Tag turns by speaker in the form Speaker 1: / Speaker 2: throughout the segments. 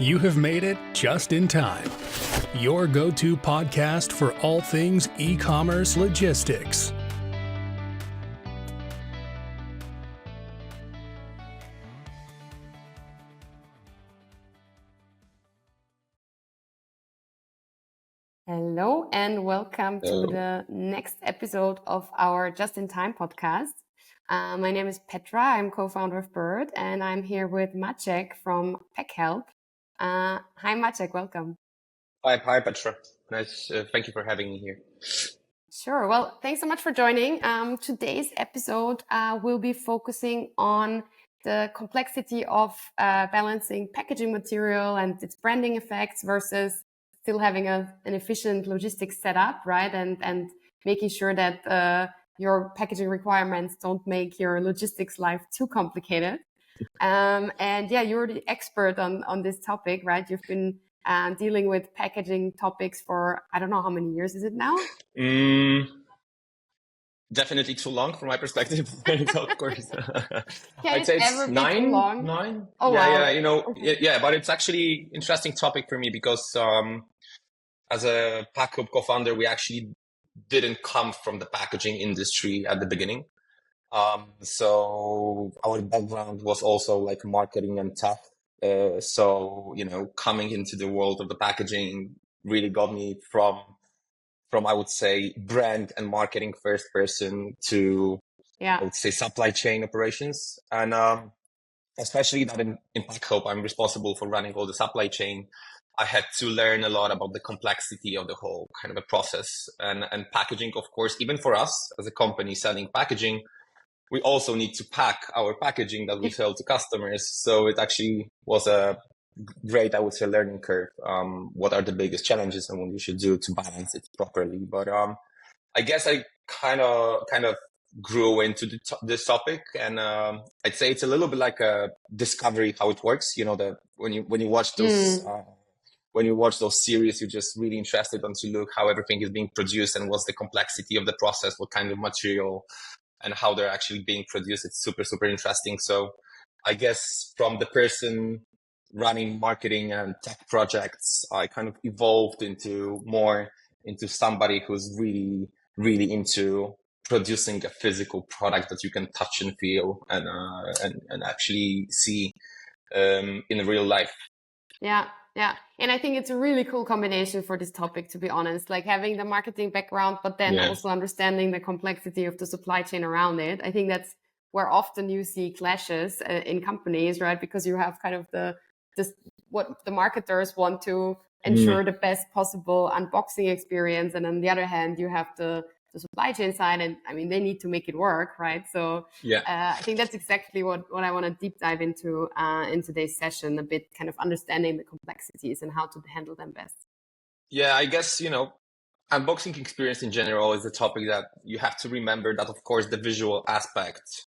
Speaker 1: You have made it just in time. Your go-to podcast for all things e-commerce logistics.
Speaker 2: Hello and welcome to the next episode of our Just in Time podcast. My name is Petra. I'm co-founder of Byrd, and I'm here with Maciek from Packhelp. Hi, Maciek. Welcome.
Speaker 3: Hi, Petra. Nice. Thank you for having me here.
Speaker 2: Sure. Well, thanks so much for joining. Today's episode will be focusing on the complexity of balancing packaging material and its branding effects versus still having an efficient logistics setup, right? And making sure that your packaging requirements don't make your logistics life too complicated. And yeah, you're the expert on this topic, right? You've been dealing with packaging topics for, I don't know how many years is it now?
Speaker 3: Definitely too long from my perspective, of course.
Speaker 2: I'd say it's nine.
Speaker 3: Oh, yeah, wow. Yeah, but it's actually interesting topic for me because as a Packhelp co-founder, we actually didn't come from the packaging industry at the beginning. So our background was also like marketing and tech. So, coming into the world of the packaging really got me from I would say brand and marketing first person to I would say supply chain operations. And especially that in Packhelp, I'm responsible for running all the supply chain. I had to learn a lot about the complexity of the whole kind of a process and packaging, of course. Even for us as a company selling packaging, we also need to pack our packaging that we sell to customers. So it actually was a great, I would say, learning curve. What are the biggest challenges and what you should do to balance it properly? But I guess I kind of grew into this topic, and I'd say it's a little bit like a discovery how it works. When you watch those when you watch those series, you're just really interested to look how everything is being produced and what's the complexity of the process, what kind of material, and how they're actually being produced. It's super, super interesting. So I guess from the person running marketing and tech projects, I kind of evolved into somebody who's really, really into producing a physical product that you can touch and feel and actually see in real life.
Speaker 2: Yeah. And I think it's a really cool combination for this topic, to be honest, like having the marketing background, but then also understanding the complexity of the supply chain around it. I think that's where often you see clashes in companies, right? Because you have kind of what the marketers want to ensure the best possible unboxing experience. And on the other hand, you have the supply chain side, and I mean, they need to make it work, right? So I think that's exactly what I want to deep dive into in today's session, a bit kind of understanding the complexities and how to handle them best.
Speaker 3: Yeah, I guess, unboxing experience in general is a topic that you have to remember that, of course, the visual aspect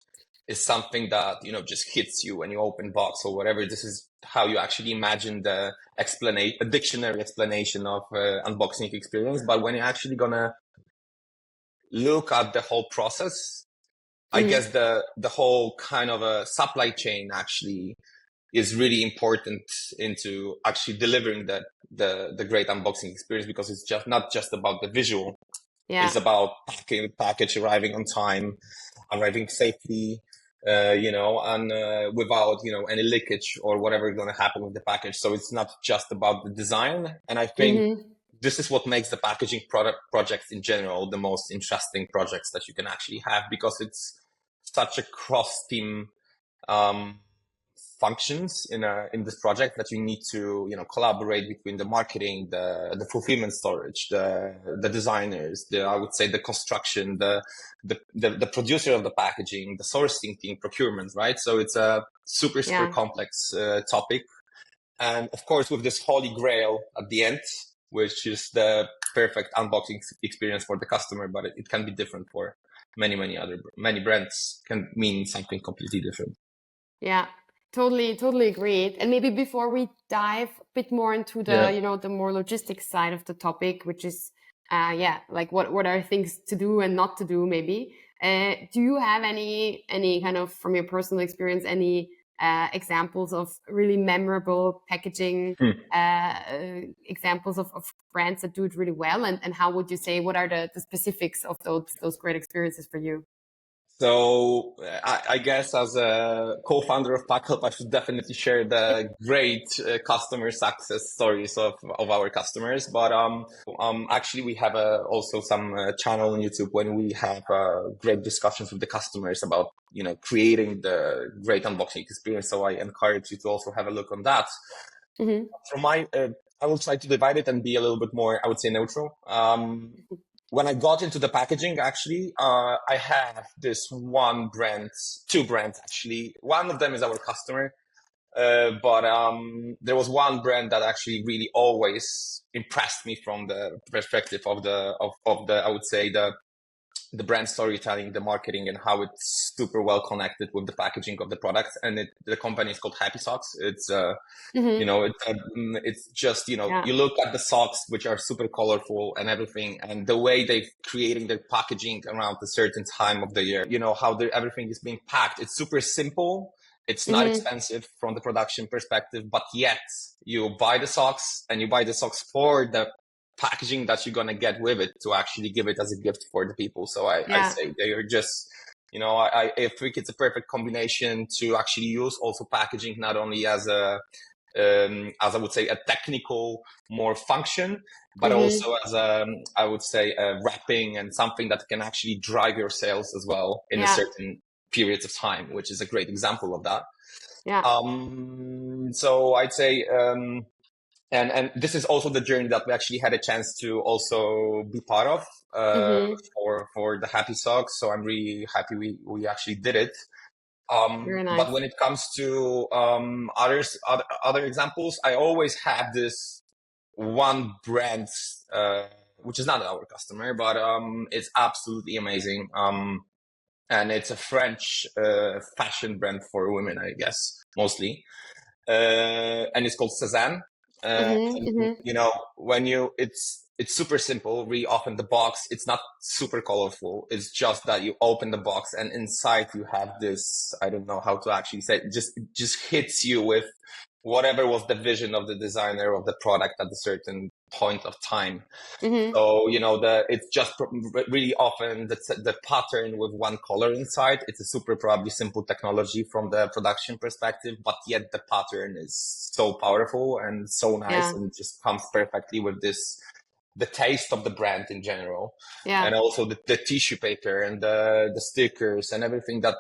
Speaker 3: is something that, just hits you when you open box or whatever. This is how you actually imagine a dictionary explanation of unboxing experience. But when you're actually gonna look at the whole process, I guess the whole kind of a supply chain actually is really important into actually delivering the great unboxing experience, because it's just not just about the visual. It's about package arriving on time, arriving safely, and without, any leakage or whatever is going to happen with the package. So it's not just about the design. And I think this is what makes the packaging projects in general the most interesting projects that you can actually have, because it's such a cross-team functions in this project that you need to collaborate between the marketing, the fulfillment storage, the designers, I would say the construction, the producer of the packaging, the sourcing team, procurement, right? So it's a super complex topic, and of course with this holy grail at the end, which is the perfect unboxing experience for the customer, but it can be different for many brands, can mean something completely different.
Speaker 2: Yeah. Totally agreed. And maybe before we dive a bit more into the the more logistics side of the topic, which is like what are things to do and not to do, maybe do you have any kind of, from your personal experience, any examples of really memorable packaging, examples of brands that do it really well? And how would you say, what are the specifics of those great experiences for you?
Speaker 3: So I guess as a co-founder of Packhelp, I should definitely share the great customer success stories of our customers. But actually, we have also some channel on YouTube when we have great discussions with the customers about creating the great unboxing experience. So I encourage you to also have a look on that.
Speaker 2: Mm-hmm.
Speaker 3: From I will try to divide it and be a little bit more, I would say, neutral. When I got into the packaging, actually, I have this two brands, actually. One of them is our customer, but there was one brand that actually really always impressed me from the perspective of I would say, the brand storytelling, the marketing, and how it's super well connected with the packaging of the product. And the company is called Happy Socks. It's it's just you look at the socks, which are super colorful and everything, and the way they're creating their packaging around a certain time of the year. How everything is being packed. It's super simple. It's not expensive from the production perspective, but yet you buy the socks, and you buy the socks for the packaging that you're gonna get with it to actually give it as a gift for the people. So I say they are just, I think it's a perfect combination to actually use also packaging not only as I would say a technical more function, but also as I would say a wrapping and something that can actually drive your sales as well in a certain periods of time, which is a great example of that. So I'd say and this is also the journey that we actually had a chance to also be part of for the Happy Socks. So I'm really happy we actually did it.
Speaker 2: Very nice.
Speaker 3: But when it comes to other examples, I always have this one brand, which is not our customer, but it's absolutely amazing. And it's a French fashion brand for women, I guess, mostly. And it's called Cézanne. When it's super simple. Really often the box, it's not super colorful. It's just that you open the box and inside you have this, I don't know how to actually say it, just hits you with whatever was the vision of the designer of the product at a certain point of time. So, it's just really often the pattern with one color inside. It's a super probably simple technology from the production perspective, but yet the pattern is so powerful and so nice and it just comes perfectly with the taste of the brand in general. And also the tissue paper and the stickers and everything that,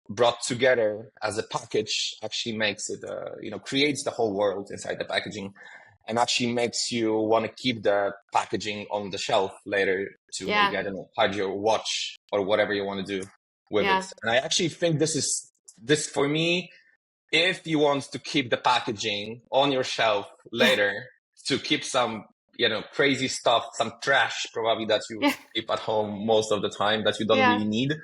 Speaker 3: brought together as a package actually makes it, creates the whole world inside the packaging and actually makes you want to keep the packaging on the shelf later to maybe, I don't know, hide your watch or whatever you want to do with it. And I actually think this for me, if you want to keep the packaging on your shelf later to keep some, crazy stuff, some trash probably that you keep at home most of the time that you don't really need.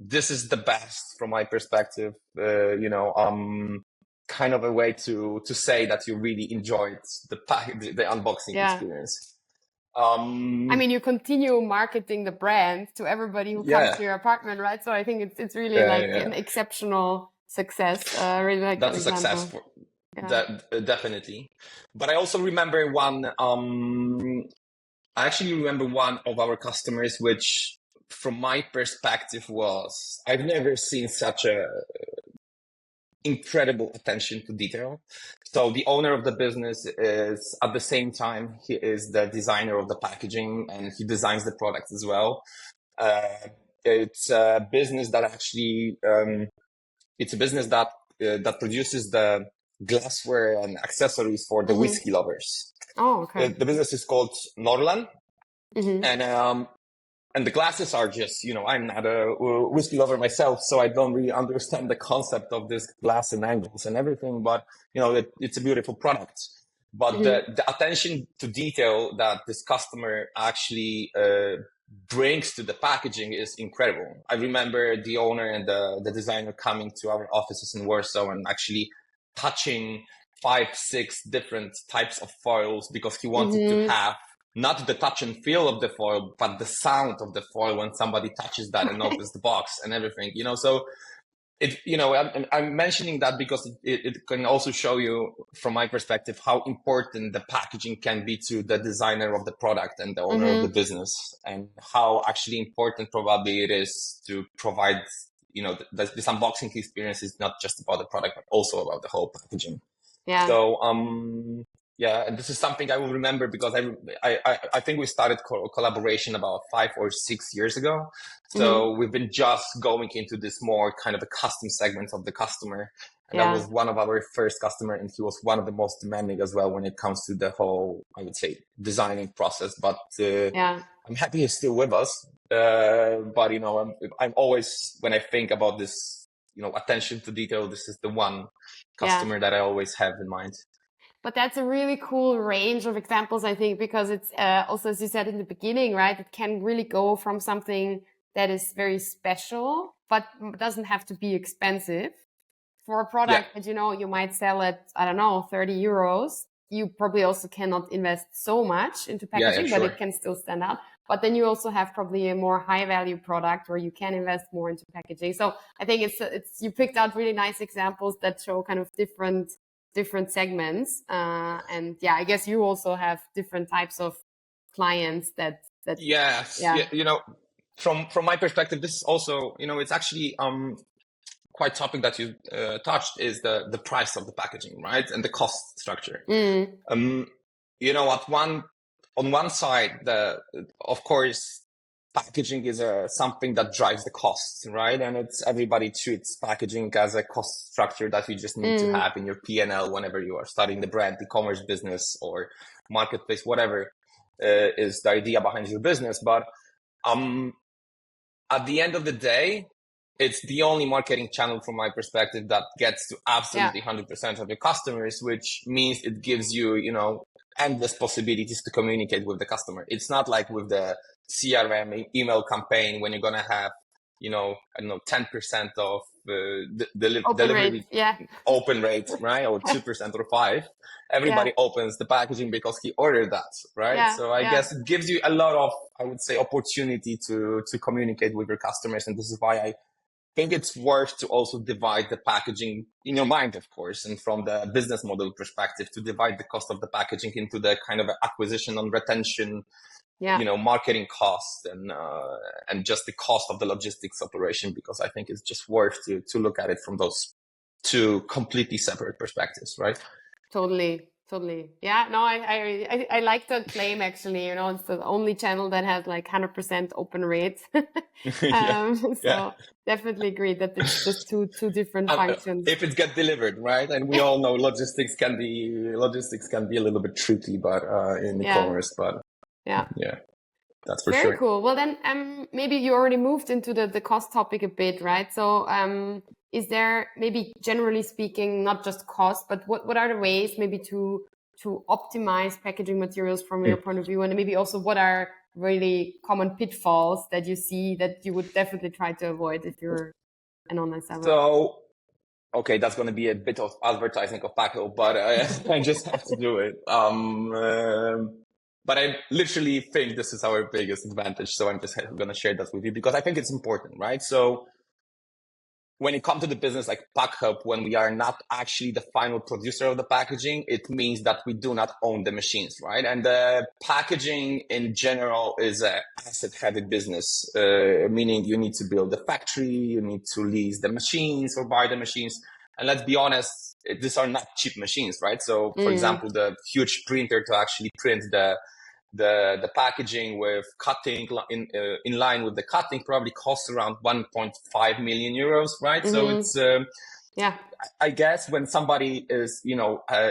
Speaker 3: This is the best from my perspective, kind of a way to say that you really enjoyed the unboxing experience.
Speaker 2: I mean, you continue marketing the brand to everybody who comes to your apartment, right? So I think it's really an exceptional success. Really like
Speaker 3: that's a success for definitely. But I also remember one. I actually remember one of our customers, which from my perspective was I've never seen such a incredible attention to detail. So the owner of the business is at the same time, he is the designer of the packaging and he designs the product as well. It's a business that actually, that produces the glassware and accessories for the whiskey lovers.
Speaker 2: Oh, okay.
Speaker 3: The business is called Norlan. And the glasses are just, I'm not a whiskey lover myself, so I don't really understand the concept of this glass and angles and everything, but, it's a beautiful product. But the attention to detail that this customer actually brings to the packaging is incredible. I remember the owner and the designer coming to our offices in Warsaw and actually touching 5-6 different types of foils because he wanted to have not the touch and feel of the foil, but the sound of the foil when somebody touches that and opens the box and everything, So I'm mentioning that because it can also show you, from my perspective, how important the packaging can be to the designer of the product and the owner of the business, and how actually important probably it is to provide, this unboxing experience is not just about the product, but also about the whole packaging.
Speaker 2: Yeah.
Speaker 3: So, and this is something I will remember because I think we started collaboration about 5 or 6 years ago. So we've been just going into this more kind of a custom segment of the customer. And that was one of our first customer, and he was one of the most demanding as well when it comes to the whole, I would say, designing process. But I'm happy he's still with us. But I'm always, when I think about this, attention to detail, this is the one customer that I always have in mind.
Speaker 2: But that's a really cool range of examples, I think, because it's also, as you said in the beginning, right? It can really go from something that is very special, but doesn't have to be expensive. For a product that, you might sell at, I don't know, 30 euros. You probably also cannot invest so much into packaging, but it can still stand out. But then you also have probably a more high value product where you can invest more into packaging. So I think it's you picked out really nice examples that show kind of different segments. And I guess you also have different types of clients that.
Speaker 3: From my perspective, this is also, it's actually, quite topic that you touched is the price of the packaging, right? And the cost structure. On one side, of course, packaging is something that drives the cost, right? And everybody treats packaging as a cost structure that you just need to have in your P&L whenever you are starting the brand, e-commerce business or marketplace, whatever is the idea behind your business. But at the end of the day, it's the only marketing channel from my perspective that gets to absolutely 100% of your customers, which means it gives you, endless possibilities to communicate with the customer. It's not like with the CRM email campaign when you're going to have, 10% of delivery open rate, right? Or 2% or 5%. Everybody opens the packaging because he ordered that, right? So I guess it gives you a lot of, I would say, opportunity to communicate with your customers. And this is why I think it's worth to also divide the packaging in your mind, of course, and from the business model perspective, to divide the cost of the packaging into the kind of acquisition and retention, marketing costs and just the cost of the logistics operation, because I think it's just worth to look at it from those two completely separate perspectives, right?
Speaker 2: Totally. Yeah, no, I like that claim actually. It's the only channel that has like 100% open rate. Definitely agree that it's just two different functions.
Speaker 3: If it gets delivered, right? And we all know logistics can be a little bit tricky, but in e-commerce, but that's for sure.
Speaker 2: Very cool. Well, then maybe you already moved into the cost topic a bit, right? So is there, maybe generally speaking, not just cost, but what are the ways maybe to optimize packaging materials from your point of view? And maybe also what are really common pitfalls that you see that you would definitely try to avoid if you're an online seller?
Speaker 3: So, okay, that's going to be a bit of advertising of Packhelp, but I just have to do it. But I literally think this is our biggest advantage. So I'm just going to share that with you because I think it's important, right? So when it comes to the business like Packhelp, when we are not actually the final producer of the packaging, it means that we do not own the machines, right? And the packaging in general is an asset-heavy business, meaning you need to build a factory, you need to lease the machines or buy the machines. And let's be honest, these are not cheap machines, right? So, for example, the huge printer to actually print the packaging with cutting in line with the cutting probably costs around 1.5 million euros, right? So it's I guess when somebody is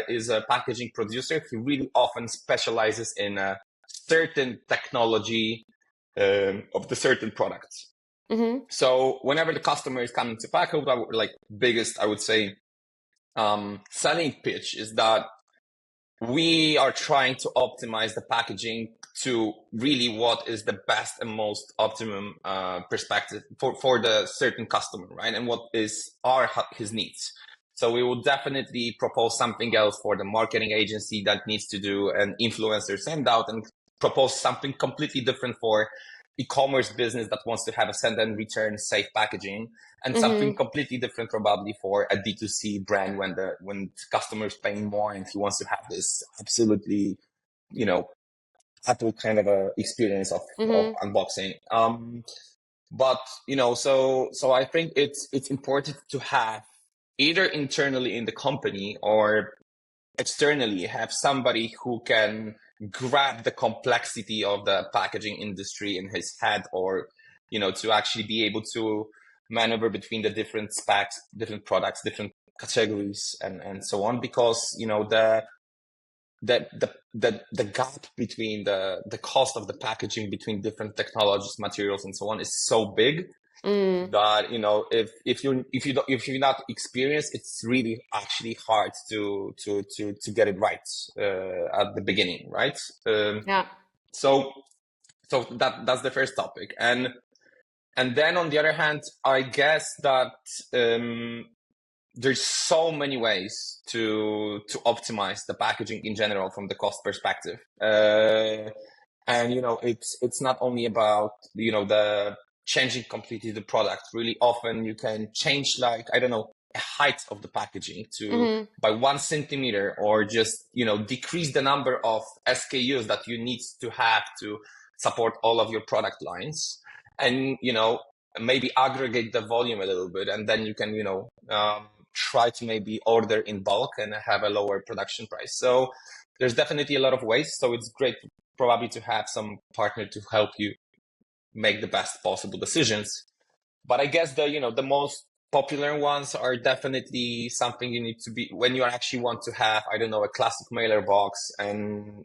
Speaker 3: is a packaging producer, he really often specializes in a certain technology of the certain products. So whenever the customer is coming to Packhelp, like biggest, I would say, selling pitch is that we are trying to optimize the packaging to really what is the best and most optimum perspective for the certain customer, right? And what is his needs. So we will definitely propose something else for the marketing agency that needs to do an influencer send out, and propose something completely different for e-commerce business that wants to have a send and return safe packaging, and something completely different probably for a D2C brand when the customer's paying more and he wants to have this absolutely, Apple kind of a experience of unboxing. But so I think it's important to have either internally in the company or externally have somebody who can grab the complexity of the packaging industry in his head, or to actually be able to maneuver between the different specs, different products, different categories, and so on, because the gap between the cost of the packaging between different technologies, materials, and so on is so big that if you're not experienced, it's really actually hard to get it right at the beginning, right? So that's the first topic, and then on the other hand, I guess that there's so many ways to optimize the packaging in general from the cost perspective. And it's not only about the changing completely the product. Really often you can change, like, I don't know, a height of the packaging to by 1 centimeter, or just decrease the number of SKUs that you need to have to support all of your product lines, and maybe aggregate the volume a little bit, and then you can try to maybe order in bulk and have a lower production price. So there's definitely a lot of ways. So it's great probably to have some partner to help you make the best possible decisions. But I guess the most popular ones are definitely something you need to be when you actually want to have, I don't know, a classic mailer box, and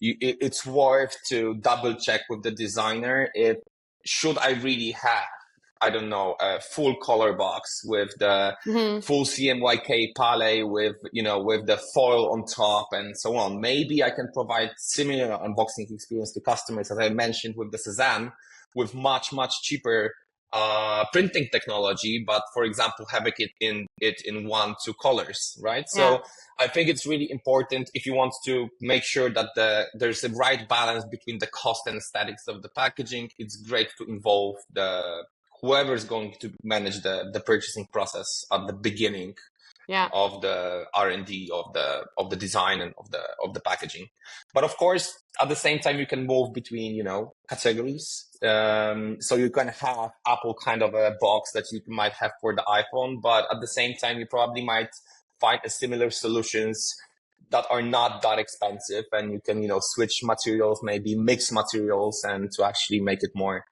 Speaker 3: it's worth to double check with the designer if should I really have, I don't know, a full color box with the full CMYK palette with the foil on top and so on. Maybe I can provide similar unboxing experience to customers, as I mentioned with the Cezanne, with much cheaper printing technology, but for example, having it in 1-2 colors, right? Yeah. So I think it's really important, if you want to make sure that there's a right balance between the cost and aesthetics of the packaging. It's great to involve whoever is going to manage the purchasing process at the beginning of the R&D of the design and of the packaging. But of course, at the same time, you can move between categories. So you can have Apple kind of a box that you might have for the iPhone, but at the same time, you probably might find a similar solutions that are not that expensive, and you can switch materials, maybe mix materials, and to actually make it more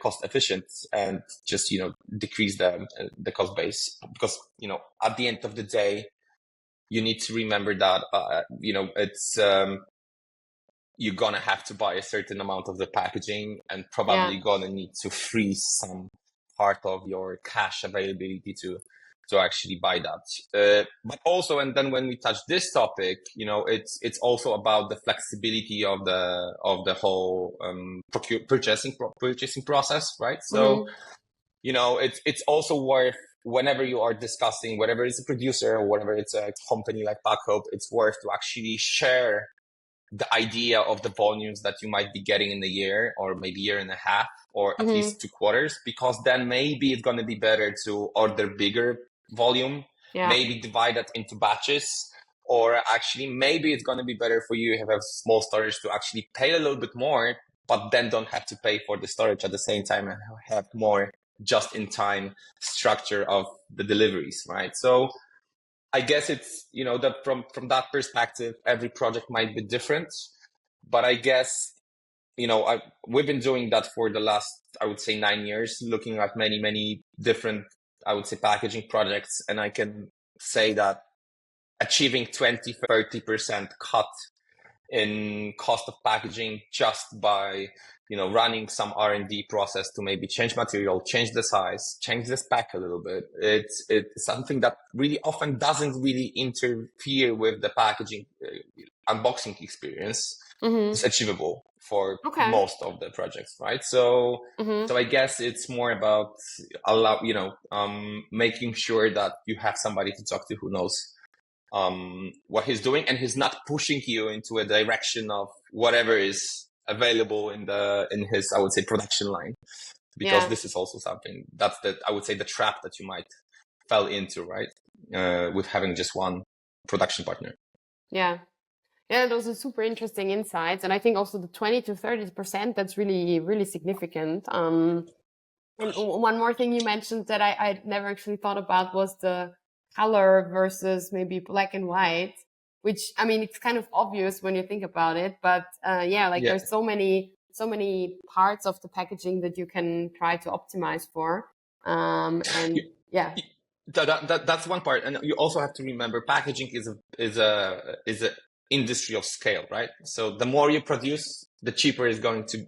Speaker 3: cost efficient and just decrease the cost base, because at the end of the day you need to remember that it's you're gonna have to buy a certain amount of the packaging, and probably gonna need to freeze some part of your cash availability to actually buy that. But also, and then when we touch this topic, it's also about the flexibility of the whole purchasing process, right? So it's also worth, whenever you are discussing, whatever it's a producer or whatever it's a company like Packhelp, it's worth to actually share the idea of the volumes that you might be getting in a year, or maybe year and a half, or at least 2 quarters, because then maybe it's going to be better to order bigger volume, maybe divide that into batches, or actually maybe it's going to be better for you if you have small storage to actually pay a little bit more, but then don't have to pay for the storage at the same time and have more just-in-time structure of the deliveries, right? So I guess it's, that from that perspective, every project might be different, but I guess, we've been doing that for the last, I would say, 9 years, looking at many different, I would say, packaging projects. And I can say that achieving 20-30% cut in cost of packaging just by, running some R&D process to maybe change material, change the size, change the spec a little bit. It's something that really often doesn't really interfere with the packaging unboxing experience. It's achievable for most of the projects, right? So I guess it's more about making sure that you have somebody to talk to who knows what he's doing, and he's not pushing you into a direction of whatever is available in his, I would say, production line, because this is also something that's I would say the trap that you might fell into, right? With having just one production partner.
Speaker 2: Yeah, those are super interesting insights, and I think also the 20 to 30%, that's really, really significant. And one more thing you mentioned that I never actually thought about was the color versus maybe black and white, which, I mean, it's kind of obvious when you think about it, but there's so many parts of the packaging that you can try to optimize for.
Speaker 3: That's one part, and you also have to remember packaging is a industry of scale, right? So the more you produce, the cheaper it's going to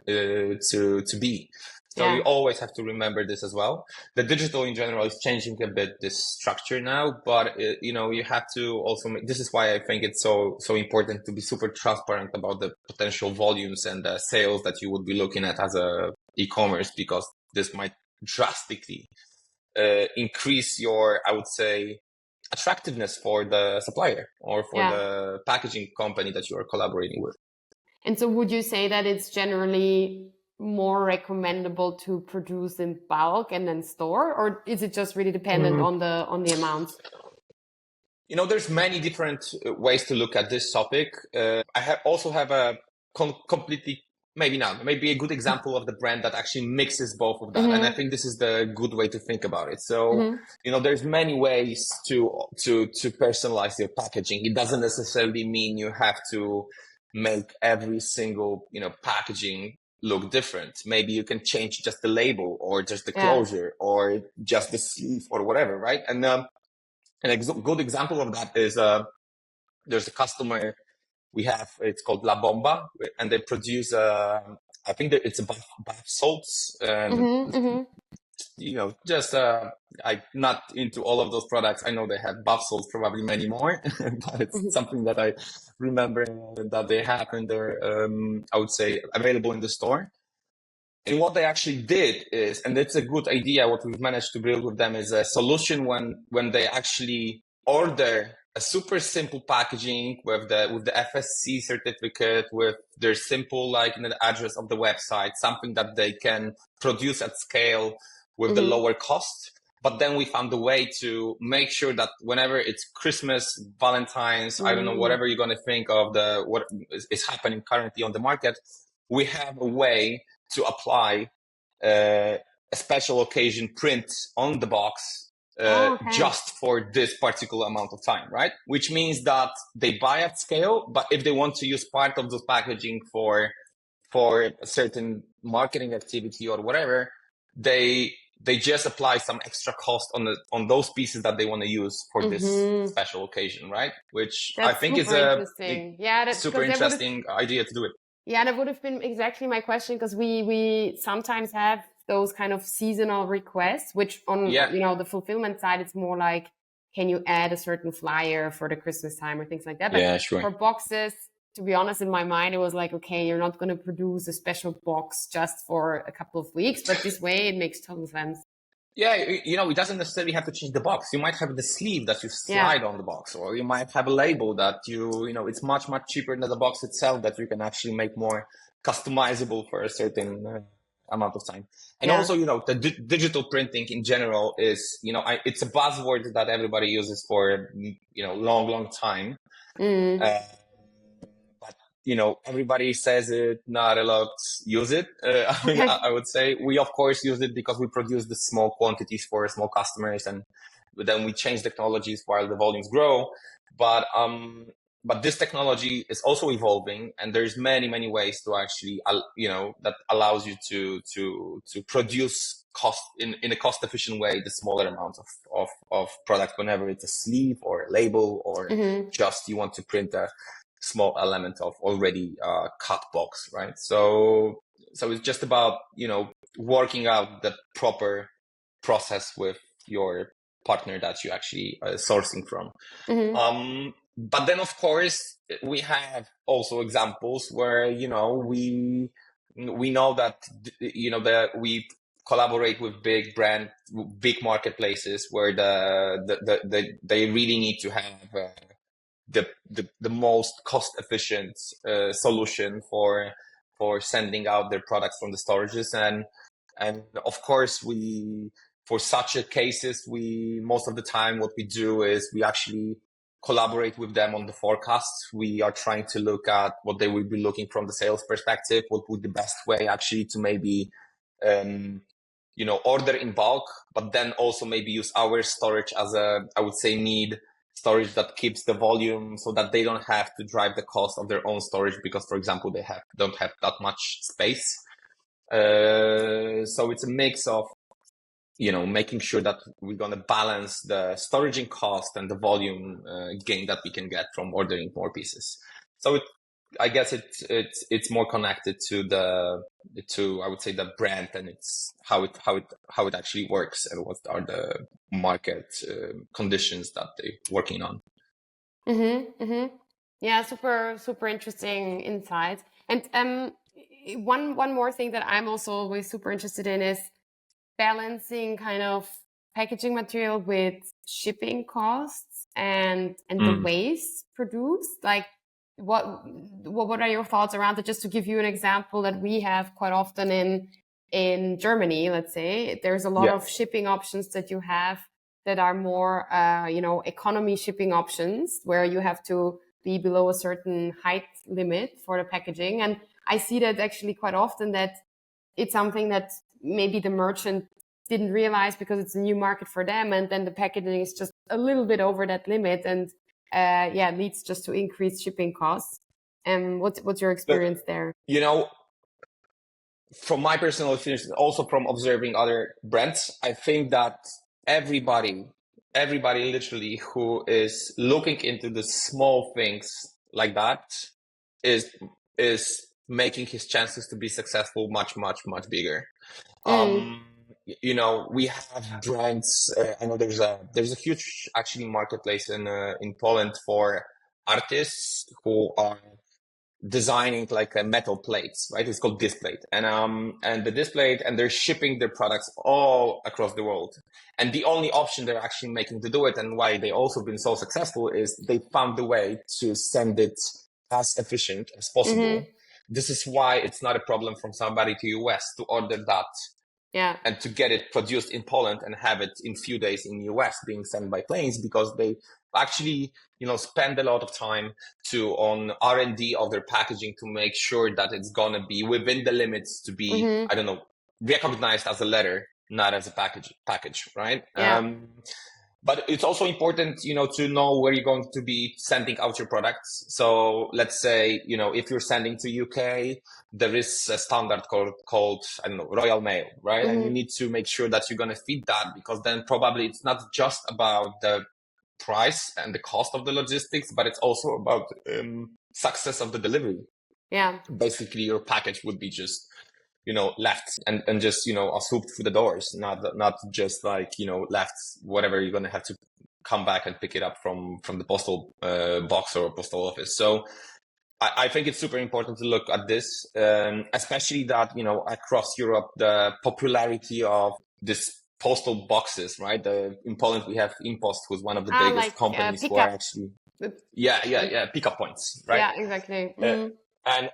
Speaker 3: be. So you always have to remember this as well. The digital in general is changing a bit this structure now, but you have to also this is why I think it's so important to be super transparent about the potential volumes and the sales that you would be looking at as a e-commerce, because this might drastically increase your, I would say, attractiveness for the supplier or for the packaging company that you are collaborating with.
Speaker 2: And so would you say that it's generally more recommendable to produce in bulk and then store, or is it just really dependent on the amounts?
Speaker 3: There's many different ways to look at this topic. I also have a completely, maybe a good example of the brand that actually mixes both of that. And I think this is the good way to think about it. So, there's many ways to personalize your packaging. It doesn't necessarily mean you have to make every single, packaging look different. Maybe you can change just the label or just the closure or just the sleeve or whatever, right? And a good example of that is there's a customer we have, it's called La Bomba, and they produce I think that it's a bath salts, and just I'm not into all of those products. I know they have bath salts, probably many more, but it's something that I remember that they have and they're I would say available in the store. And what they actually did is, and it's a good idea, what we've managed to build with them is a solution when they actually order a super simple packaging with the FSC certificate, with their simple the address of the website, something that they can produce at scale with the lower cost. But then we found a way to make sure that whenever it's Christmas, Valentine's, I don't know, whatever you're going to think of what is happening currently on the market, we have a way to apply a special occasion print on the box just for this particular amount of time, right? Which means that they buy at scale, but if they want to use part of those packaging for a certain marketing activity or whatever, they just apply some extra cost on those pieces that they want to use for this special occasion, right? Which I think is a super interesting idea to do it.
Speaker 2: Yeah, that would have been exactly my question, because we sometimes have those kind of seasonal requests, which on the fulfillment side, it's more like, can you add a certain flyer for the Christmas time or things like that? But
Speaker 3: sure.
Speaker 2: For boxes, to be honest, in my mind, it was like, okay, you're not going to produce a special box just for a couple of weeks, but this way it makes total sense.
Speaker 3: Yeah, it doesn't necessarily have to change the box. You might have the sleeve that you slide on the box, or you might have a label that it's much, much cheaper than the box itself, that you can actually make more customizable for a certain amount of time. And also, the digital printing in general is, it's a buzzword that everybody uses for, long, long time. Everybody says it, not a lot use it. I would say we, of course, use it because we produce the small quantities for small customers, and then we change technologies while the volumes grow. But this technology is also evolving, and there's many, many ways to actually, that allows you to produce in a cost efficient way, the smaller amount of product, whenever it's a sleeve or a label or just you want to print a small element of already cut box, right? So it's just about, working out the proper process with your partner that you actually are sourcing from. But then, of course, we have also examples where, we know that, that we collaborate with big marketplaces where they really need to have the most cost efficient solution for for sending out their products from the storages. And of course, for such a cases, most of the time what we do is we actually collaborate with them on the forecasts. We are trying to look at what they will be looking from the sales perspective, what would be the best way actually to maybe, order in bulk, but then also maybe use our storage as I would say, need storage that keeps the volume so that they don't have to drive the cost of their own storage because, for example, they don't have that much space. So it's a mix of, making sure that we're going to balance the storaging cost and the volume gain that we can get from ordering more pieces. So I guess it's more connected to I would say the brand, and it's how it actually works and what are the market conditions that they're working on.
Speaker 2: Yeah, super super interesting insight. And one more thing that I'm also always super interested in is balancing kind of packaging material with shipping costs and the waste produced. Like, what are your thoughts around it? Just to give you an example that we have quite often in Germany, let's say, there's a lot of shipping options that you have that are more, economy shipping options where you have to be below a certain height limit for the packaging. And I see that actually quite often, that it's something that maybe the merchant didn't realize because it's a new market for them. And then the packaging is just a little bit over that limit, and leads just to increased shipping costs. And what's your experience there?
Speaker 3: From my personal experience, also from observing other brands, I think that everybody literally who is looking into the small things like that is making his chances to be successful much, much, much bigger. We have brands. I know there's a huge actually marketplace in Poland for artists who are designing like a metal plates, right? It's called Displate, and the Displate, and they're shipping their products all across the world. And the only option they're actually making to do it, and why they also been so successful, is they found a way to send it as efficient as possible. This is why it's not a problem from somebody to US to order that.
Speaker 2: Yeah.
Speaker 3: And to get it produced in Poland and have it in few days in US being sent by planes, because they actually, spend a lot of time on R&D of their packaging to make sure that it's going to be within the limits to be, recognized as a letter, not as a package, right?
Speaker 2: Yeah.
Speaker 3: But it's also important, to know where you're going to be sending out your products. So let's say, if you're sending to UK, there is a standard called Royal Mail, right? And you need to make sure that you're going to fit that, because then probably it's not just about the price and the cost of the logistics, but it's also about success of the delivery.
Speaker 2: Yeah.
Speaker 3: Basically, your package would be just left and just, swooped through the doors, not just like, left, whatever, you're going to have to come back and pick it up from the postal box or postal office. So I think it's super important to look at this, especially that, across Europe, the popularity of this postal boxes, right? In Poland, we have InPost, who's one of the biggest companies who are actually, pickup points, right?
Speaker 2: Yeah, exactly.
Speaker 3: And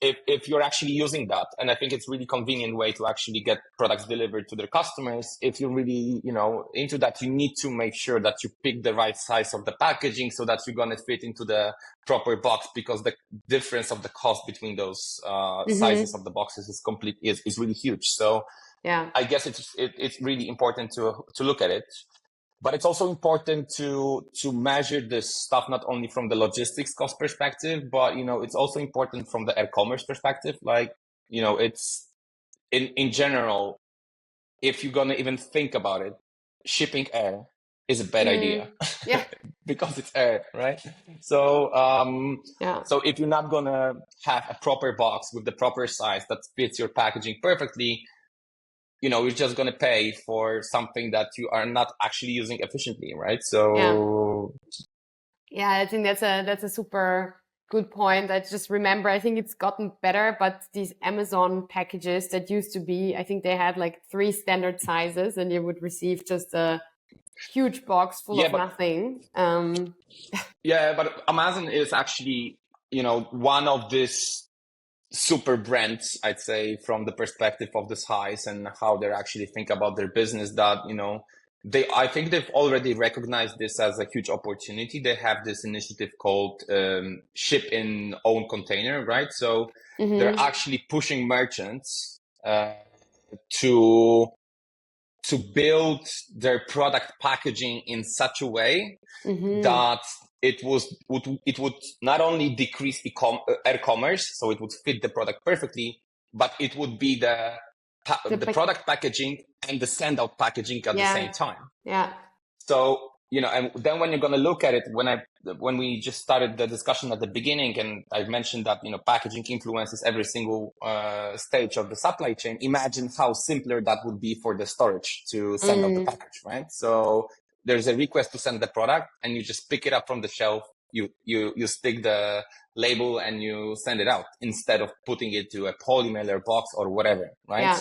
Speaker 3: if you're actually using that, and I think it's really convenient way to actually get products delivered to their customers, if you're really, into that, you need to make sure that you pick the right size of the packaging so that you're going to fit into the proper box, because the difference of the cost between those sizes of the boxes is really huge. So
Speaker 2: yeah,
Speaker 3: I guess it's really important to look at it. But it's also important to measure this stuff not only from the logistics cost perspective, but it's also important from the e-commerce perspective. Like, it's in general, if you're gonna even think about it, shipping air is a bad idea.
Speaker 2: Yeah.
Speaker 3: Because it's air, right? So so if you're not gonna have a proper box with the proper size that fits your packaging perfectly, you're just going to pay for something that you are not actually using efficiently, right? So
Speaker 2: yeah, I think that's a super good point. I just remember, I think it's gotten better, but these Amazon packages that used to be, I think they had like 3 standard sizes, and you would receive just a huge box full of nothing.
Speaker 3: But Amazon is actually, one of these super brands, I'd say, from the perspective of the size and how they actually think about their business, that, I think they've already recognized this as a huge opportunity. They have this initiative called ship in own container, right? So they're actually pushing merchants to build their product packaging in such a way that it would not only decrease air commerce, so it would fit the product perfectly, but it would be the product packaging and the send out packaging at the same time.
Speaker 2: Yeah.
Speaker 3: So, and then when you're going to look at it, when we just started the discussion at the beginning, and I mentioned that, packaging influences every single stage of the supply chain, imagine how simpler that would be for the storage to send out the package, right? So there's a request to send the product and you just pick it up from the shelf, you stick the label and you send it out instead of putting it to a polymailer box or whatever, right?
Speaker 2: Yeah.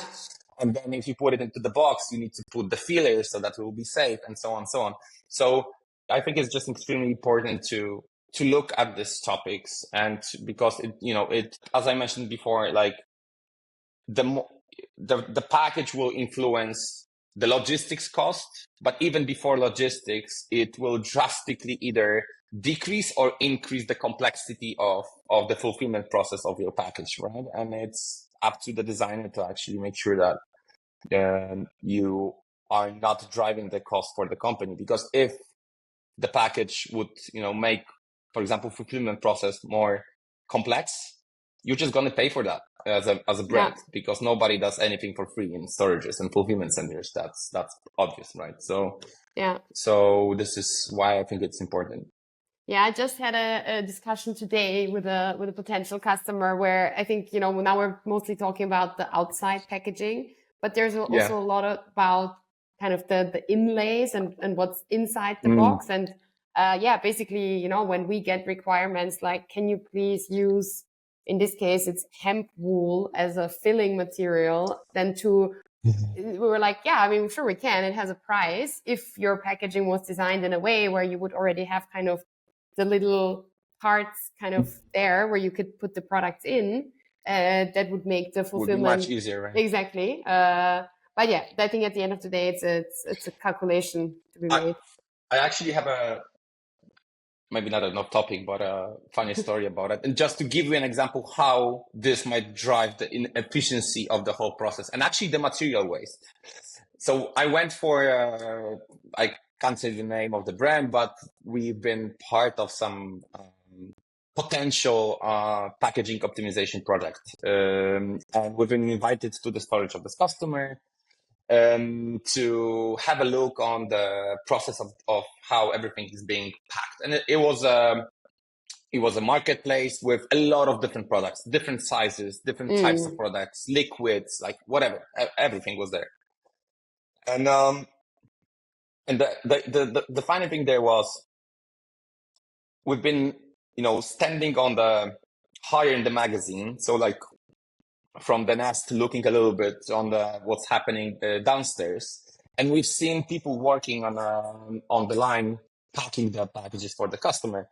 Speaker 3: And then if you put it into the box, you need to put the fillers so that it will be safe, and so on and so on. So I think it's just extremely important to look at these topics, and because it, as I mentioned before, like the package will influence the logistics cost, but even before logistics, it will drastically either decrease or increase the complexity of the fulfillment process of your package, right? And it's up to the designer to actually make sure that you are not driving the cost for the company. Because if the package would, make, for example, fulfillment process more complex, you're just going to pay for that as a brand, because nobody does anything for free in storages and fulfillment centers. That's obvious, right? So so this is why I think it's important.
Speaker 2: Yeah, I just had a discussion today with a potential customer where I think, now we're mostly talking about the outside packaging, but there's also a lot about kind of the inlays and what's inside the box. And basically, when we get requirements like, can you please use, in this case, it's hemp wool as a filling material, then we were like, sure we can. It has a price. If your packaging was designed in a way where you would already have kind of the little parts kind of there where you could put the products in, that would make the fulfillment
Speaker 3: would be much easier, right?
Speaker 2: Exactly. But yeah, I think at the end of the day, it's a calculation to be made.
Speaker 3: I actually have maybe not enough topic, but a funny story about it. And just to give you an example how this might drive the inefficiency of the whole process and actually the material waste. So I went for, I can't say the name of the brand, but we've been part of some potential packaging optimization project. And we've been invited to the storage of this customer to have a look on the process of how everything is being packed. And it was a marketplace with a lot of different products, different sizes, different types of products, liquids, like whatever, everything was there. And the funny thing there was, we've been, standing on the higher in the magazine. So like from the nest, looking a little bit on what's happening downstairs. And we've seen people working on the line, packing the packages for the customer.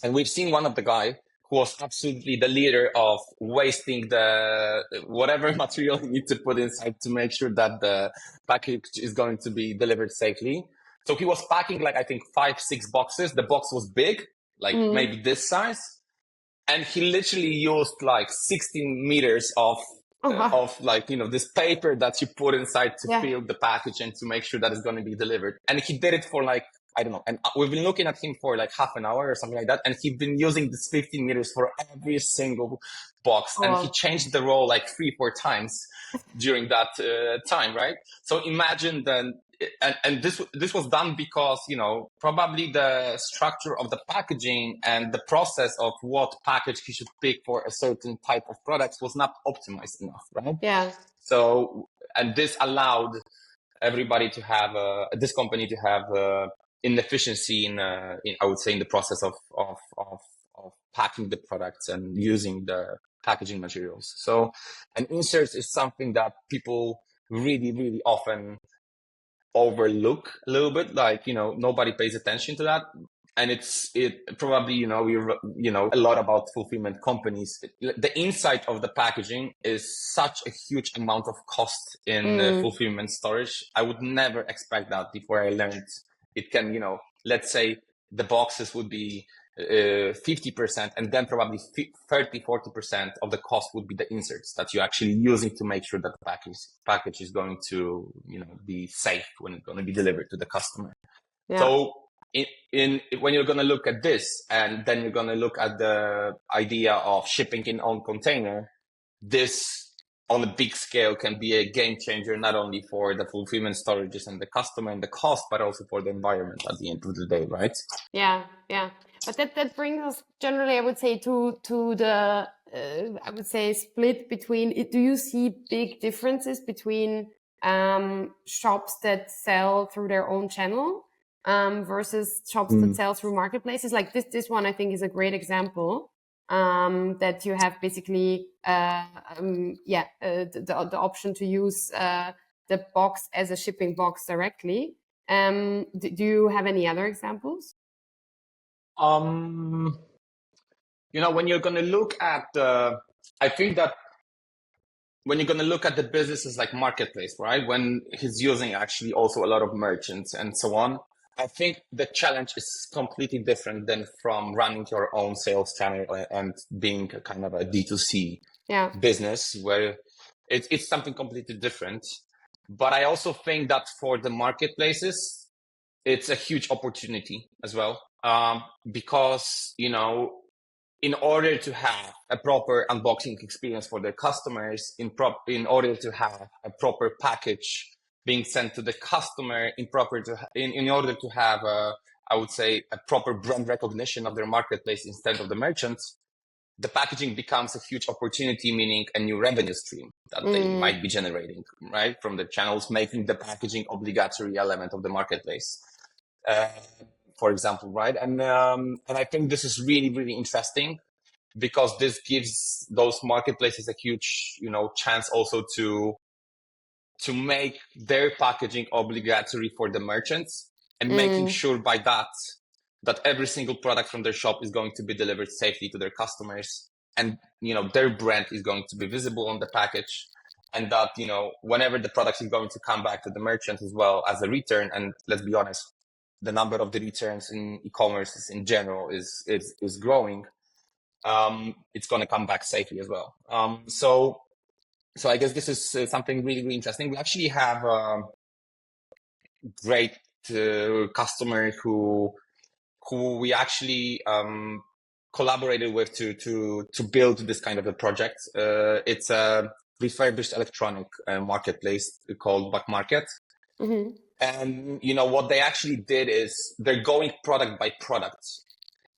Speaker 3: And we've seen one of the guy who was absolutely the leader of wasting the whatever material you need to put inside to make sure that the package is going to be delivered safely. So he was packing like, I think 5-6 boxes. The box was big, like maybe this size. And he literally used like 16 meters of like, this paper that you put inside to fill the package and to make sure that it's going to be delivered. And he did it for like, I don't know. And we've been looking at him for like half an hour or something like that. And he's been using this 15 meters for every single box. And he changed the roll like 3-4 times during that time, right? So imagine then, and this was done because, probably the structure of the packaging and the process of what package he should pick for a certain type of products was not optimized enough, right?
Speaker 2: Yeah.
Speaker 3: So, and this allowed everybody to have, this company to have inefficiency in I would say in the process of packing the products and using the packaging materials. So, and inserts is something that people really, really often overlook a little bit, like, nobody pays attention to that. and it probably, a lot about fulfillment companies. The inside of the packaging is such a huge amount of cost in fulfillment storage. I would never expect that before I learned it can, let's say the boxes would be 50%, and then probably 30-40% of the cost would be the inserts that you're actually using to make sure that the package is going to, be safe when it's going to be delivered to the customer. Yeah. So when you're going to look at this, and then you're going to look at the idea of shipping in own container, this on a big scale can be a game changer, not only for the fulfillment storages and the customer and the cost, but also for the environment at the end of the day, right?
Speaker 2: Yeah. But that brings us generally, I would say, to the I would say split between. Do you see big differences between shops that sell through their own channel versus shops that sell through marketplaces? Like this one, I think, is a great example. That you have basically the option to use the box as a shipping box directly. Do you have any other examples?
Speaker 3: When you're going to look at I think that when you're going to look at the businesses like marketplace, right, when he's using actually also a lot of merchants and so on, I think the challenge is completely different than from running your own sales channel and being a kind of a D2C business, where it's something completely different. But I also think that for the marketplaces, it's a huge opportunity as well, because, in order to have a proper unboxing experience for their customers, in order to have a proper package being sent to the customer, in order to have I would say a proper brand recognition of their marketplace instead of the merchants, the packaging becomes a huge opportunity, meaning a new revenue stream that they might be generating, right, from the channels, making the packaging obligatory element of the marketplace, for example, right? And I think this is really, really interesting, because this gives those marketplaces a huge, chance also to make their packaging obligatory for the merchants, and making sure by that every single product from their shop is going to be delivered safely to their customers, and their brand is going to be visible on the package, and that whenever the product is going to come back to the merchant as well as a return, and let's be honest, the number of the returns in e-commerce in general is growing, it's going to come back safely as well. So I guess this is something really, really interesting. We actually have a great customer who we actually collaborated with to build this kind of a project. It's a refurbished electronic marketplace called Back Market. Mm-hmm. And what they actually did is they're going product by product,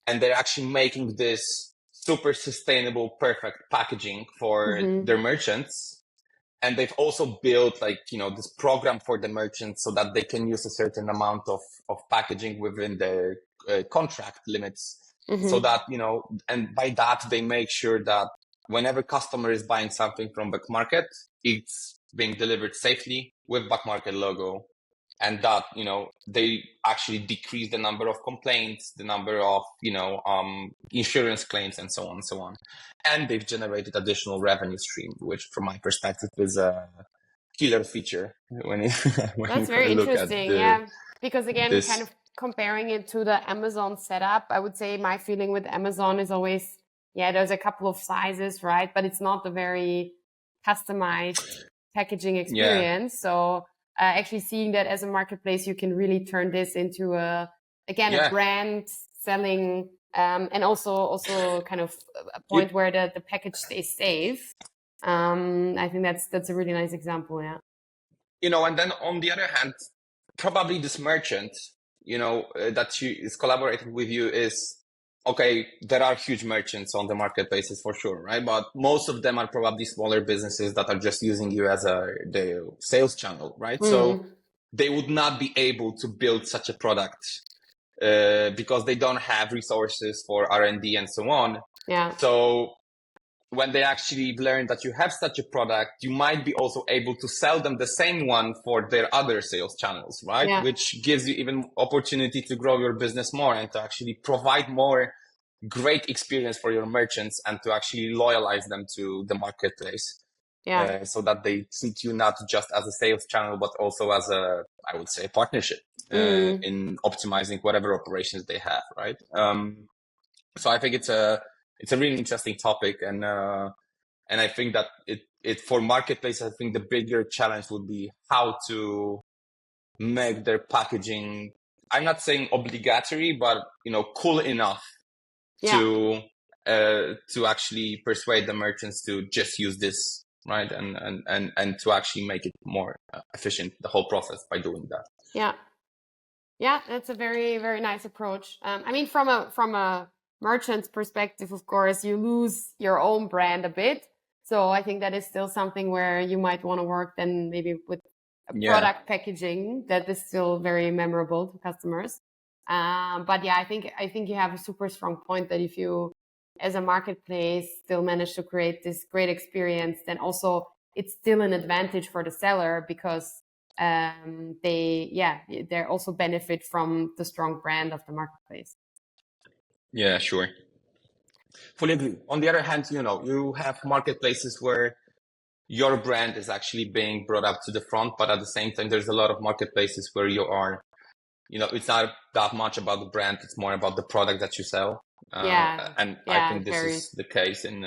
Speaker 3: and they're actually making this super sustainable, perfect packaging for their merchants. And they've also built this program for the merchants so that they can use a certain amount of packaging within their contract limits. So that, and by that, they make sure that whenever customer is buying something from Back Market, it's being delivered safely with Back Market logo. And that, they actually decrease the number of complaints, the number of, insurance claims, and so on and so on. And they've generated additional revenue stream, which from my perspective is a killer feature.
Speaker 2: That's very interesting. Because again, kind of comparing it to the Amazon setup, I would say my feeling with Amazon is always, there's a couple of sizes, right? But it's not a very customized packaging experience. So actually seeing that as a marketplace, you can really turn this into a brand selling, and also kind of a point where the package stays safe. I think that's a really nice example.
Speaker 3: And then on the other hand, probably this merchant, that is collaborating with you is, okay, there are huge merchants on the marketplaces for sure, right? But most of them are probably smaller businesses that are just using you as the sales channel, right? So they would not be able to build such a product because they don't have resources for R&D and so on. So when they actually learn that you have such a product, you might be also able to sell them the same one for their other sales channels, right?
Speaker 2: Yeah.
Speaker 3: Which gives you even opportunity to grow your business more and to actually provide more great experience for your merchants and to actually loyalize them to the marketplace.
Speaker 2: Yeah.
Speaker 3: So that they treat you not just as a sales channel, but also as a, I would say, partnership in optimizing whatever operations they have, right? So I think it's a really interesting topic, and I think that it for marketplace, I think the bigger challenge would be how to make their packaging, I'm not saying obligatory, but cool enough to actually persuade the merchants to just use this, right? And to actually make it more efficient, the whole process, by doing that.
Speaker 2: Yeah, that's a very, very nice approach. I mean, from a merchant's perspective, of course, you lose your own brand a bit. So I think that is still something where you might want to work then maybe with a product packaging that is still very memorable to customers. But yeah, I think you have a super strong point that if you, as a marketplace, still manage to create this great experience, then also it's still an advantage for the seller because they also benefit from the strong brand of the marketplace.
Speaker 3: Yeah, sure. Fully agree. On the other hand, you have marketplaces where your brand is actually being brought up to the front, but at the same time, there's a lot of marketplaces where you are, it's not that much about the brand; it's more about the product that you sell. And I think this is the case in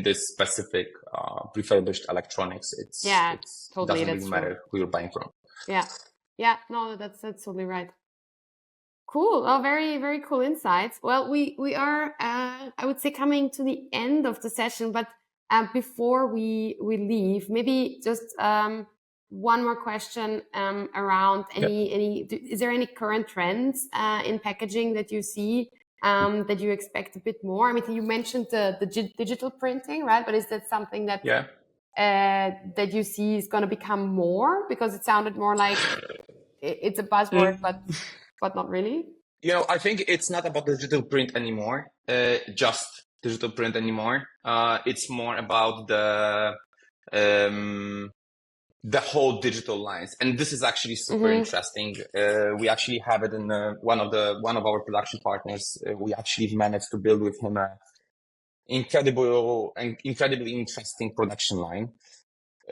Speaker 3: this specific refurbished electronics. It's totally doesn't really matter who you're buying from.
Speaker 2: No, that's totally right. Cool. Oh, very, very cool insights. Well, we are, I would say, coming to the end of the session, but before we leave, maybe just one more question around is there any current trends in packaging that you see that you expect a bit more? I mean, you mentioned the digital printing, right? But is that something that that you see is going to become more? Because it sounded more like it's a buzzword, but not really.
Speaker 3: I think it's not about digital print anymore, just digital print anymore. It's more about the whole digital lines, and this is actually super interesting. We actually have it in one of our production partners. We actually managed to build with him a incredibly interesting production line,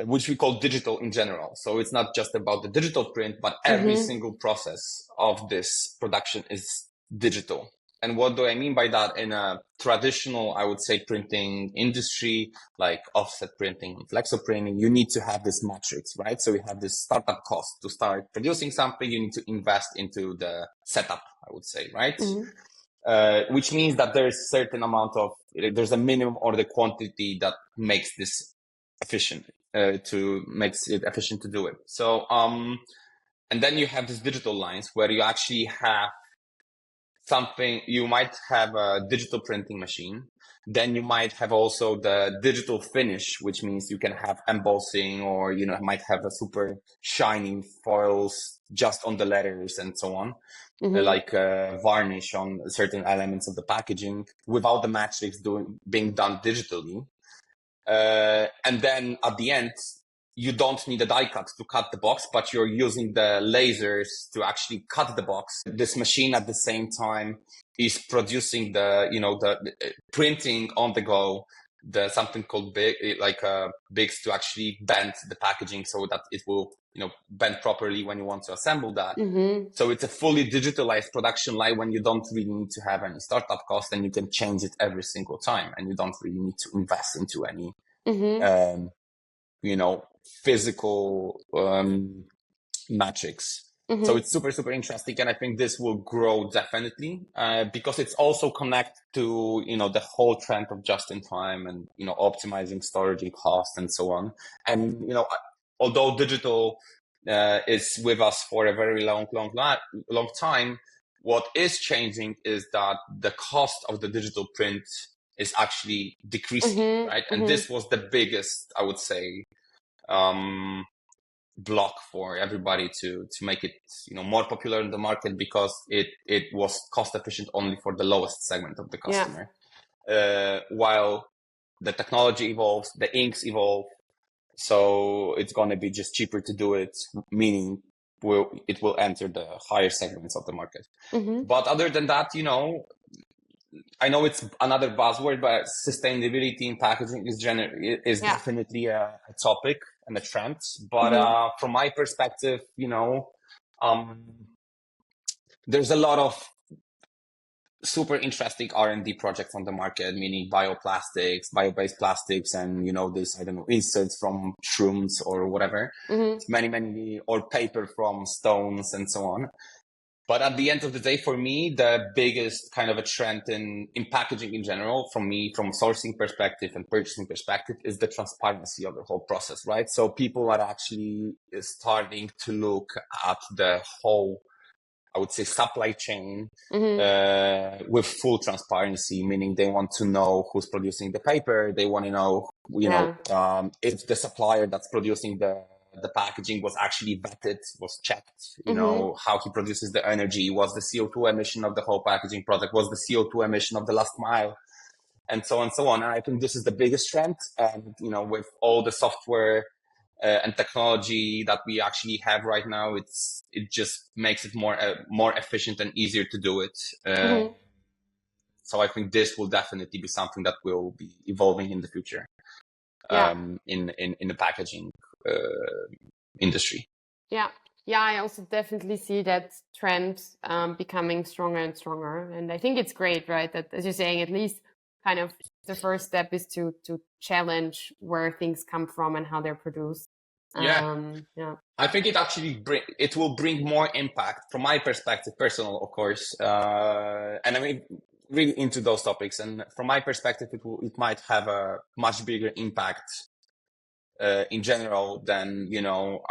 Speaker 3: which we call digital in general. So it's not just about the digital print, but every single process of this production is digital. And what do I mean by that? In a traditional, I would say, printing industry, like offset printing and flexo printing, you need to have this matrix, right? So we have this startup cost to start producing something. You need to invest into the setup, I would say, right? Which means that there's there's a minimum or the quantity that makes this efficient. Makes it efficient to do it. So, and then you have these digital lines where you actually have something. You might have a digital printing machine. Then you might have also the digital finish, which means you can have embossing, or might have a super shiny foils just on the letters and so on, like varnish on certain elements of the packaging without the matrix being done digitally. And then at the end, you don't need a die cut to cut the box, but you're using the lasers to actually cut the box. This machine at the same time is producing the printing on the go, something called bigs to actually bend the packaging so that it will bend properly when you want to assemble that. So it's a fully digitalized production line when you don't really need to have any startup cost, and you can change it every single time, and you don't really need to invest into any physical matrix. So it's super, super interesting. And I think this will grow definitely because it's also connected to, the whole trend of just in time and, optimizing storage and cost and so on. And, although digital is with us for a very long time, what is changing is that the cost of the digital print is actually decreasing, right? And this was the biggest, I would say, block for everybody to make it more popular in the market, because it was cost efficient only for the lowest segment of the customer. While the technology evolves, the inks evolve. So it's going to be just cheaper to do it, meaning it will enter the higher segments of the market. But other than that, you know, I know it's another buzzword, but sustainability in packaging is definitely a topic and a trend. But from my perspective, you know, there's a lot of super interesting R&D projects on the market, meaning bioplastics, bio-based plastics, and, you know, this, I don't know, inserts from shrooms or whatever, many, or paper from stones and so on. But at the end of the day, for me, the biggest kind of a trend in packaging in general, from a sourcing perspective and purchasing perspective, is the transparency of the whole process, right? So people are actually starting to look at the whole, I would say, supply chain with full transparency, meaning they want to know who's producing the paper. They want to know, you know, if the supplier that's producing the packaging was actually vetted, was checked, you know, how he produces the energy, was the CO2 emission of the whole packaging product, was the CO2 emission of the last mile, and so on and so on. And I think this is the biggest trend. And, you know, with all the software and technology that we actually have right now, it just makes it more efficient and easier to do it. So I think this will definitely be something that will be evolving in the future in the packaging industry. Yeah,
Speaker 2: I also definitely see that trend becoming stronger and stronger. And I think it's great, right? That, as you're saying, at least kind of the first step is to challenge where things come from and how they're produced.
Speaker 3: I think it actually will bring more impact from my perspective, personal, of course. And I mean, really into those topics. And from my perspective, it might have a much bigger impact in general than, you know,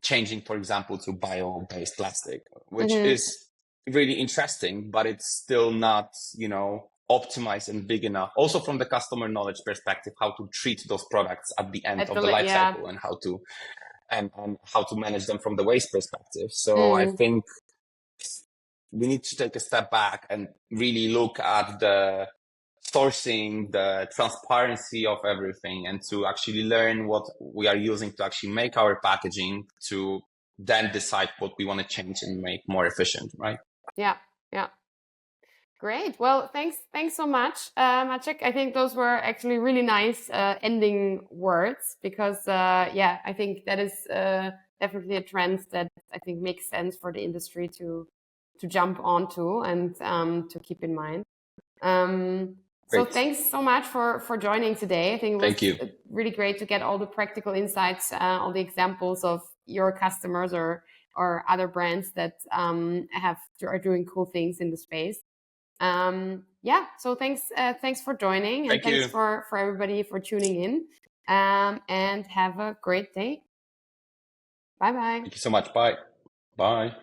Speaker 3: changing, for example, to bio-based plastic, which is really interesting, but it's still not, you know, optimized and big enough. Also from the customer knowledge perspective, how to treat those products at the end of the life cycle, and how to manage them from the waste perspective. So I think we need to take a step back and really look at the sourcing, the transparency of everything, and to actually learn what we are using to actually make our packaging, to then decide what we want to change and make more efficient, right?
Speaker 2: Yeah. Great. Well, thanks so much, Maciek. I think those were actually really nice ending words, because I think that is definitely a trend that I think makes sense for the industry to jump onto and to keep in mind. So thanks so much for joining today. I think it was really great to get all the practical insights, all the examples of your customers or other brands that are doing cool things in the space. So thanks for joining, and thanks for everybody for tuning in, and have a great day. Bye.
Speaker 3: Thank you so much. Bye.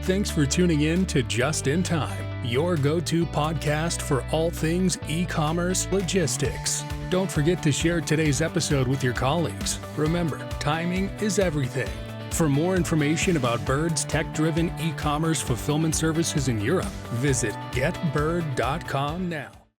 Speaker 1: Thanks for tuning in to Just in Time, your go-to podcast for all things e-commerce logistics. Don't forget to share today's episode with your colleagues. Remember, timing is everything. For more information about Byrd's tech-driven e-commerce fulfillment services in Europe, visit getbyrd.com now.